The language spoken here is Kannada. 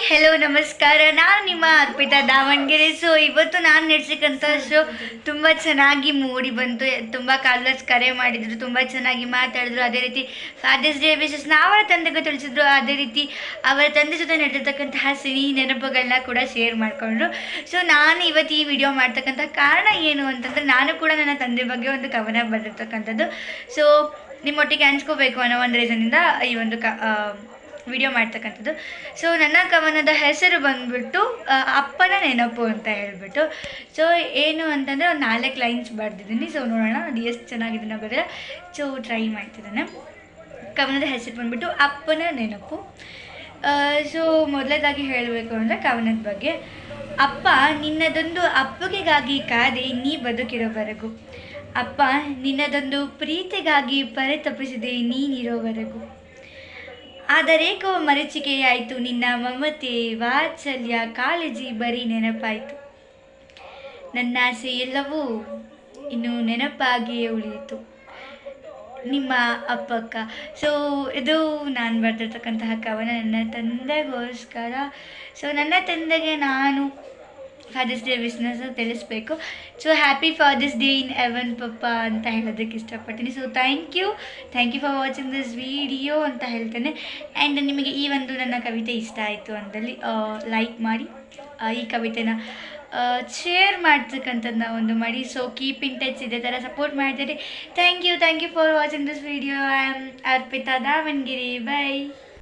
ಹೆಲೋ ನಮಸ್ಕಾರ. ನಾನು ನಿಮ್ಮ ಅರ್ಪಿತಾ ದಾವಣಗೆರೆ. ಸೊ ಇವತ್ತು ನಾನು ನಡೆಸಿಕ್ಕಂಥ ಶೋ ತುಂಬ ಚೆನ್ನಾಗಿ ಮೂಡಿ ಬಂತು. ತುಂಬ ಕಾಲರ್ಸ್ ಕರೆ ಮಾಡಿದರು, ತುಂಬ ಚೆನ್ನಾಗಿ ಮಾತಾಡಿದ್ರು. ಅದೇ ರೀತಿ ಫಾದರ್ಸ್ ಡೇ ವಿಶಸ್ನ ಅವರ ತಂದೆಗೆ ತಿಳಿಸಿದ್ರು. ಅದೇ ರೀತಿ ಅವರ ತಂದೆ ಜೊತೆ ನಡೆದಿರ್ತಕ್ಕಂತಹ ಸಿಹಿ ನೆನಪುಗಳನ್ನ ಕೂಡ ಶೇರ್ ಮಾಡಿಕೊಂಡ್ರು. ಸೊ ನಾನು ಇವತ್ತು ಈ ವಿಡಿಯೋ ಮಾಡ್ತಕ್ಕಂಥ ಕಾರಣ ಏನು ಅಂತಂದರೆ, ನಾನು ಕೂಡ ನನ್ನ ತಂದೆ ಬಗ್ಗೆ ಒಂದು ಕವನ ಬರೆದಿರ್ತಕ್ಕಂಥದ್ದು. ಸೊ ನಿಮ್ಮೊಟ್ಟಿಗೆ ಹಂಚ್ಕೋಬೇಕು ಅನ್ನೋ ಒಂದು ರೀಸನಿಂದ ಈ ಒಂದು ವಿಡಿಯೋ ಮಾಡ್ತಕ್ಕಂಥದ್ದು. ಸೊ ನನ್ನ ಕವನದ ಹೆಸರು ಬಂದ್ಬಿಟ್ಟು ಅಪ್ಪನ ನೆನಪು ಅಂತ ಹೇಳ್ಬಿಟ್ಟು. ಸೊ ಏನು ಅಂತಂದರೆ ಒಂದು 4 ಲೈನ್ಸ್ ಬರೆದಿದ್ದೀನಿ. ಸೊ ನೋಡೋಣ ಅದು ಎಷ್ಟು ಚೆನ್ನಾಗಿದೆ ಗೊತ್ತಿಲ್ಲ. ಸೊ ಟ್ರೈ ಮಾಡ್ತಿದ್ದಾನೆ. ಕವನದ ಹೆಸರು ಬಂದ್ಬಿಟ್ಟು ಅಪ್ಪನ ನೆನಪು. ಸೊ ಮೊದಲನೇದಾಗಿ ಹೇಳಬೇಕು ಅಂದರೆ ಕವನದ ಬಗ್ಗೆ. ಅಪ್ಪ, ನಿನ್ನದೊಂದು ಅಪ್ಪುಗೆಗಾಗಿ ಕಾದೆ ನೀ ಬದುಕಿರೋವರೆಗೂ. ಅಪ್ಪ, ನಿನ್ನದೊಂದು ಪ್ರೀತಿಗಾಗಿ ಪರಿತಪಿಸಿದೆ ನೀನಿರೋವರೆಗೂ. ಆದರೇಕೋ ಮರೀಚಿಕೆಯಾಯಿತು ನಿನ್ನ ಮಮತೆ, ವಾತ್ಸಲ್ಯ, ಕಾಳಜಿ ಬರೀ ನೆನಪಾಯಿತು. ನನ್ನಾಸೆ ಎಲ್ಲವೂ ಇನ್ನು ನೆನಪಾಗಿಯೇ ಉಳಿಯಿತು. ನಿಮ್ಮ ಅಪ್ಪಕ್ಕ. ಸೊ ಇದು ನಾನು ಬರೆದಿರ್ತಕ್ಕಂತಹ ಕವನ ನನ್ನ ತಂದೆಗೋಸ್ಕರ. ಸೊ ನನ್ನ ತಂದೆಗೆ ನಾನು ಫಾದರ್ಸ್ ಡೇ ವಿಶ್ನೆಸ್ ತಿಳಿಸ್ಬೇಕು. ಸೊ ಹ್ಯಾಪಿ ಫಾದರ್ಸ್ ಡೇ ಇನ್ ಎವನ್ ಪಪ್ಪ ಅಂತ ಹೇಳೋದಕ್ಕೆ ಇಷ್ಟಪಡ್ತೀನಿ. So thank you for watching this video ಅಂತ ಹೇಳ್ತೇನೆ. ಆ್ಯಂಡ್ ನಿಮಗೆ ಈ ಒಂದು ನನ್ನ ಕವಿತೆ ಇಷ್ಟ ಆಯಿತು ಅಂದಲ್ಲಿ ಲೈಕ್ ಮಾಡಿ, ಈ ಕವಿತೆನ ಶೇರ್ ಮಾಡ್ತಕ್ಕಂಥದ್ದನ್ನ ಒಂದು ಮಾಡಿ. ಸೊ ಕೀಪ್ ಇನ್ ಟಚ್, ಇದೇ ಥರ ಸಪೋರ್ಟ್ ಮಾಡ್ತೀರಿ. Thank you for watching this video. I am Arpita Davanagere. By.